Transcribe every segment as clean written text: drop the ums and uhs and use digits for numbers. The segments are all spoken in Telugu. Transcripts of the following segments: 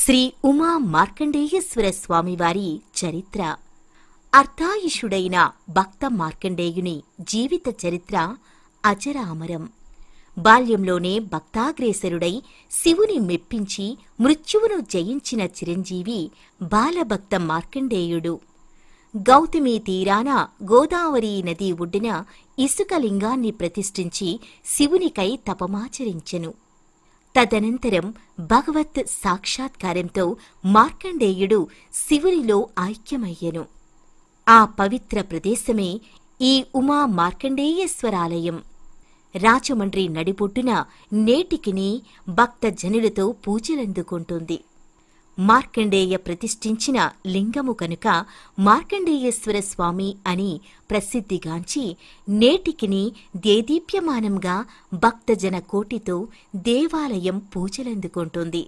శ్రీ ఉమా మార్కండేయేశ్వర స్వామివారి చరిత్ర. అర్ధాయుషుడైన భక్త మార్కండేయుని జీవిత చరిత్ర అజరామరం. బాల్యంలోనే భక్తాగ్రేసరుడై శివుని మెప్పించి మృత్యువును జయించిన చిరంజీవి బాలభక్త మార్కండేయుడు. గౌతమీ తీరాన గోదావరి నది ఒడ్డున ఇసుకలింగాన్ని ప్రతిష్ఠించి శివునికై తపమాచరించెను. తదనంతరం భగవత్ సాక్షాత్కారంతో మార్కండేయుడు శివునిలో ఐక్యమయ్యెను. ఆ పవిత్ర ప్రదేశమే ఈ ఉమా మార్కండేయేశ్వరాలయం. రాజమండ్రి నడిబొడ్డున నేటికిని భక్తజనులతో పూజలందుకుంటుంది. మార్కండేయ ప్రతిష్ఠించిన లింగము కనుక మార్కండేయేశ్వర స్వామి అని ప్రసిద్ధిగాంచి నేటికిని దేదీప్యమానంగా భక్తజన కోటితో దేవాలయం పూజలందుకుంటుంది.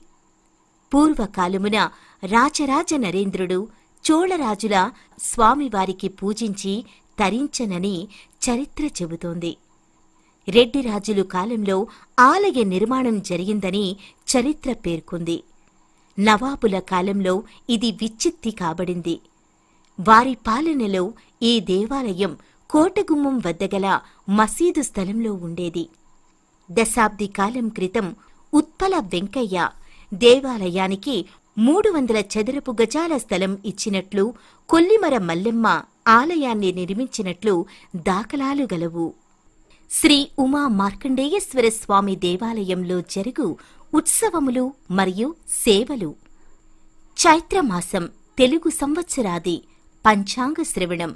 పూర్వకాలమున రాజరాజ నరేంద్రుడు చోళరాజుల స్వామివారికి పూజించి తరించనని చరిత్ర చెబుతోంది. రెడ్డిరాజులు కాలంలో ఆలయ నిర్మాణం జరిగిందని చరిత్ర పేర్కొంది. నవాబుల కాలంలో ఇది విచ్చిత్తి కాబడింది. వారి పాలనలో ఈ దేవాలయం కోటగుమ్మం వద్దగల మసీదు స్థలంలో ఉండేది. దశాబ్ది కాలం క్రితం ఉత్పల వెంకయ్య దేవాలయానికి 300 చదరపు గజాల స్థలం ఇచ్చినట్లు, కొల్లిమర మల్లెమ్మ ఆలయాన్ని నిర్మించినట్లు దాఖలాలు గలవు. శ్రీ ఉమా మార్కండేయేశ్వర స్వామి దేవాలయంలో జరుగు ఉత్సవములు మరియు సేవలు. చైత్రమాసం తెలుగు సంవత్సరాది పంచాంగ శ్రవణం,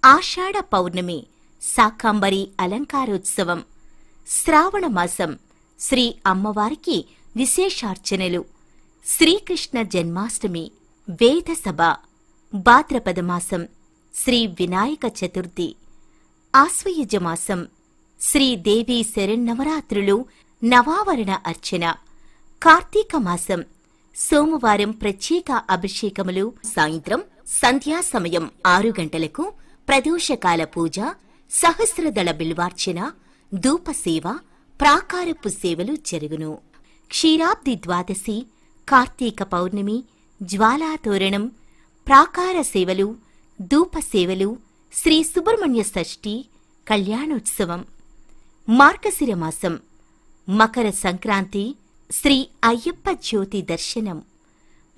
ఆషాఢ పౌర్ణమి శాకాంబరి అలంకారోత్సవం, శ్రావణమాసం శ్రీ అమ్మవారికి విశేషార్చనలు, శ్రీకృష్ణ జన్మాష్టమి, వేదసభ, భాద్రపదమాసం శ్రీ వినాయక చతుర్థి, ఆశ్వయుజమాసం శ్రీదేవి శరన్నవరాత్రులు, నవావరణ అర్చన, కార్తీక మాసం సోమవారం ప్రత్యేక అభిషేకములు, సాయంత్రం సంధ్యా సమయం 6 గంటలకు ప్రదోషకాల పూజ, సహస్రదళ బిల్వార్చన, ధూపసేవ, ప్రాకారపు సేవలు జరుగును. క్షీరాబ్ది ద్వాదశి, కార్తీక పౌర్ణమి, జ్వాలాతోరణం, ప్రాకార సేవలు, ధూపసేవలు, శ్రీ సుబ్రహ్మణ్య షష్ఠి, కళ్యాణోత్సవం. మార్గశిర మాసం మకర సంక్రాంతి, శ్రీ అయ్యప్ప జ్యోతి దర్శనం.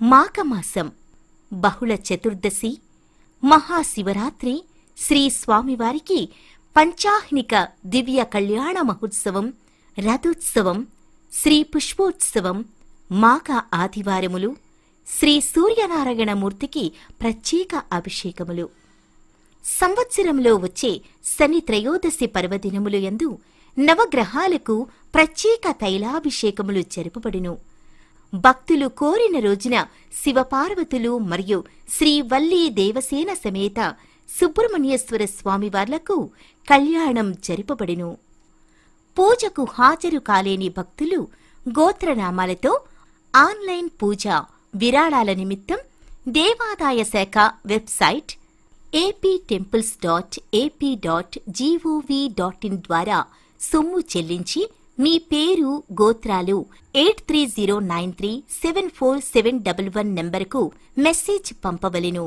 మాఘమాసం బహుళ చతుర్దశి, మహాశివరాత్రి, శ్రీ స్వామివారికి పంచాహ్నిక దివ్య కళ్యాణ మహోత్సవం, రథోత్సవం, శ్రీ పుష్పోత్సవం, మాఘ ఆదివారములు, శ్రీ సూర్యనారాయణమూర్తికి ప్రత్యేక అభిషేకములు. సంవత్సరంలో వచ్చే శని త్రయోదశి పర్వదినములు యందు నవగ్రహాలకు ప్రత్యేక తైలాభిషేకములు జరుపబడును. భక్తులు కోరిన రోజున శివపార్వతులు మరియు శ్రీ వల్లీ దేవసేన సమేత సుబ్రహ్మణ్యేశ్వర స్వామివార్లకు కళ్యాణం జరుపబడును. పూజకు హాజరు కాలేని భక్తులు గోత్రనామాలతో ఆన్లైన్ పూజ విరాళాల నిమిత్తం దేవాదాయ శాఖ వెబ్సైట్ aptemples.ap.gov.in ద్వారా సొమ్ము చెల్లించి మీ పేరు, గోత్రాలు 8309374711 నంబరుకు మెసేజ్ పంపవలెను.